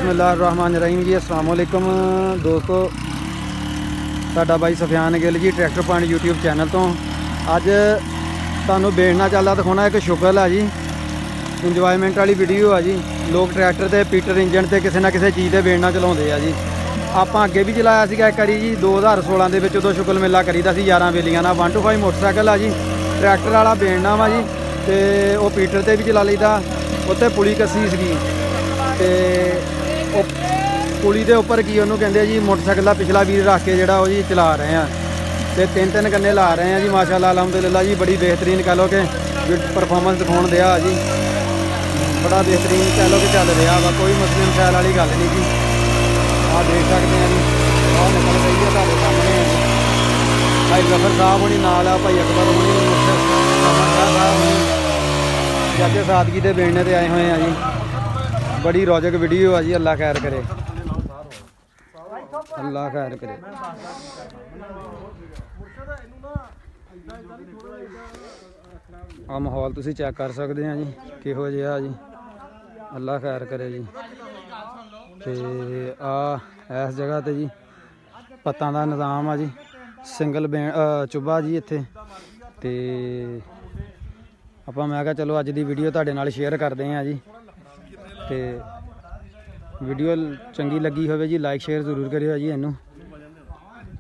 बिस्मिल्लाहिर्रहमानिर्रहीम जी। अस्सलाम वालेकुम दोस्तों, साडा भाई Safiyan Gill G tractor point YouTube channel तो अज तुहानूं बेड़ना चलदा दिखाना एक शुगल है जी। इंजॉयमेंट वाली वीडियो है जी। लोग ट्रैक्टर से पीटर इंजन से किसी ना किसी चीज़ से बेड़ना चलाते हैं जी। आप अगे भी चलाया एक बारी जी 2016 के उदों शुगल मेला करीदा सी 11 बेलियां ना 125 मोटरसाइकिल है जी। ट्रैक्टर वाला बेड़ना वा जी, तो वह पीटर से भी चला लीदा। उत्ते पुली कसी सी, तो पुली के उपर की उन्होंने कहते जी मोटरसाइकिल का पिछला वील रख के जोड़ा जी चला रहे हैं, तो तीन गन्ने ला रहे हैं जी। माशाअल्लाह अलहमदुलिल्लाह जी, बड़ी बेहतरीन कह लो कि परफॉर्मेंस दिखाने दिया जी। बड़ा बेहतरीन कह लो कि चल रहा वा, कोई मसले मसाइल वाली गल नहीं जी। आप देख सकते हैं जी, और निकल रही है तुहाडे सामने है जी। भाई जफर साहब होनी नाल आ, भाई अकबर होनी, साहब होनी चाचे सादगी के बेड़ने से आए हुए हैं जी। बड़ी रोचक वीडियो है जी। अल्लाह खैर करे, अल्लाह खैर करे। आ माहौल तुसी चेक कर सकते हैं जी, किहो जिहा जी। अल्लाह खैर करे जी। तो इस जगह ते जी पत्तां दा निज़ाम आ जी। सिंगल चुब्बा जी इत्थे। ते आपां मैं कहा चलो अज दी वीडियो तुहाडे नाल शेयर करते हैं जी। तो वीडियो चंगी लगी हो जी लाइक शेयर जरूर करियो जी। इनू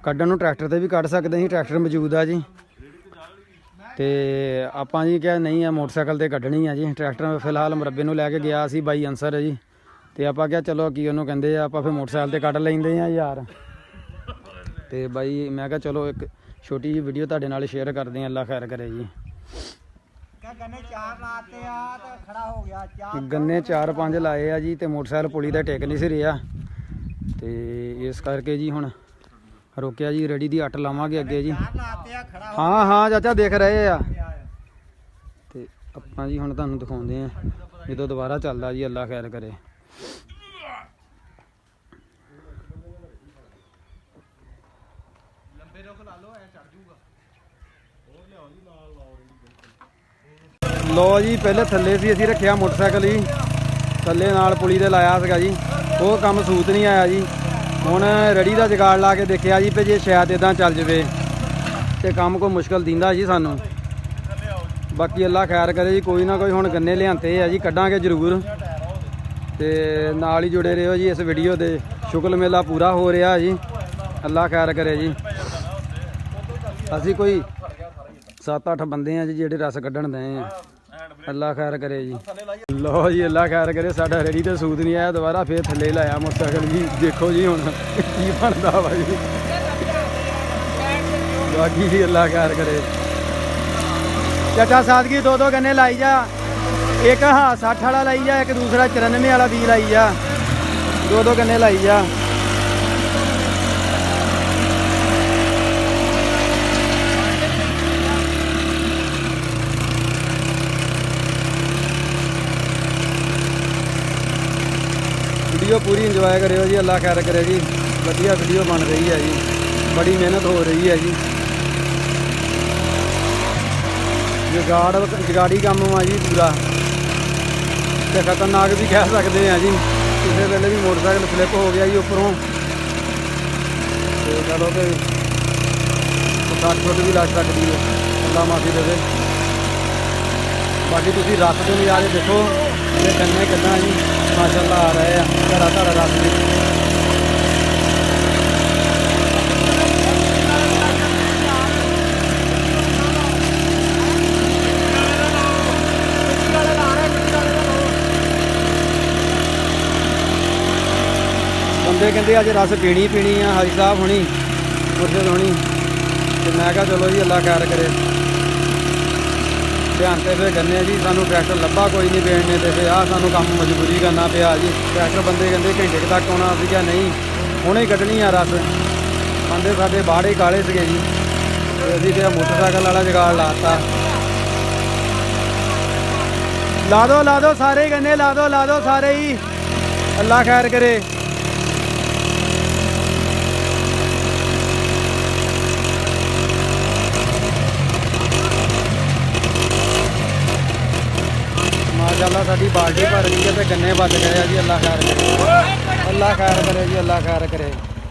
कड्ढन ट्रैक्टर से भी कढ़ सकते हैं, ट्रैक्टर मौजूद है जी। तो आपां जी क्या नहीं है मोटरसाइकिल तो कढ़नी है जी। ट्रैक्टर फिलहाल मुरब्बे नूं लैके गया सी बाई अंसर है जी। तो आपां क्या चलो की उन्होंने कहते आपां फिर मोटरसाइकिल तो कढ़ लेंदे हैं यार। तो बाई मैं क्या चलो एक छोटी जी वीडियो तुहाडे नाल शेयर करते हैं। अल्लाह खैर करे जी। गन्ने 4-5 लाए आ जी। तो मोटरसाइकिल पुली का टेक नहीं सी रहा, तो इस करके जी हुण रोकिया जी। रेडी की अट लावांगे अगे जी। हाँ हाँ चाचा देख रहे आ। तो आपां जी हुण तुहानूं दिखाउंदे हैं जो दोबारा चलदा जी। अल्लाह खैर करे। लो जी, पहले थले सी असीं रखिया मोटरसाइकिल जी, थले नाल पुली दे लाया सीगा जी। वो काम सूत नहीं आया जी। हुण रड़ी का जुगाड़ ला के देखिया जी, भी जे शायद इदां चल जाए तो काम कोई मुश्किल दींदा जी सानूं। बाकी अल्लाह खैर करे जी। कोई ना कोई हुण गन्ने लियांते है जी, कड्डांगे जरूर। तो नाल ही जुड़े रहो जी इस वीडियो दे। शुगल मेला पूरा हो रहा जी। अल्लाह खैर करे जी। असीं कोई 7-8 बंदे हैं जी जेडे रस कड्ढण दए हैं। अल्लाह खैर करे जी। लो जी अल्लाह खैर करे। साडा रेडी तो सूत नहीं आया, दोबारा फिर थले लाया मोटरसाइकिल जी। देखो जी हुण की बनदा वा जी। बाकी जी अल्लाह खैर करे। चाचा सादगी 2-2 गन्ने लाई जा। एक हाँ 60 वाला लाई जा, एक दूसरा 94 वाला 20 लाई जा। 2-2 गन्ने लाई जा। वीडियो पूरी इंजॉय करो जी। अल्लाह खैर करे जी। बढ़िया वीडियो बन रही है जी, बड़ी मेहनत हो रही है जी। जुगाड़ी काम आ जी पूरा, तो खतरनाक भी कह सकते हैं जी। किसी वेले भी मोटरसाइकिल स्लिप हो गया जी उपरों, तो चलो कि 60 फुट भी लग सकती है। अल्लाह माफी देवे। बाकी तुम रस के नज़ारे देखो, ये गन्ने कितना जी माशाअल्लाह आ रहे हैं। धड़ा रस भी बंदे कहते अज रस पीनी है हाजी साहब होनी मुर्शद होनी। तो मैं क्या चलो जी अल्लाह खैर करे। ध्यान से फिर गन्ने जी सानू ट्रैक्टर लब्भा कोई नहीं बेड़ने से, फिर आ सानू काम मजबूरी करना पिया जी। ट्रैक्टर बंदे कहते घंटे तक आना सीगा, नहीं हुणे कड्ढनी आ रस। बंदे साडे बाड़े काले सीगे जी, तो असीं तो मोटरसाइकिल वाला जुगाड़ लाता। ला दो सारे गन्ने ला दो सारे ही। अल्लाह खैर करे। माशाअल्लाह साडी बाल्टी भर गई है, तो गन्ने बच गए जी। अल्लाह खैर करे। ਅੱਲਾ ਖੈਰ ਕਰੇ ਜੀ, ਅੱਲਾ ਖੈਰ ਕਰੇ।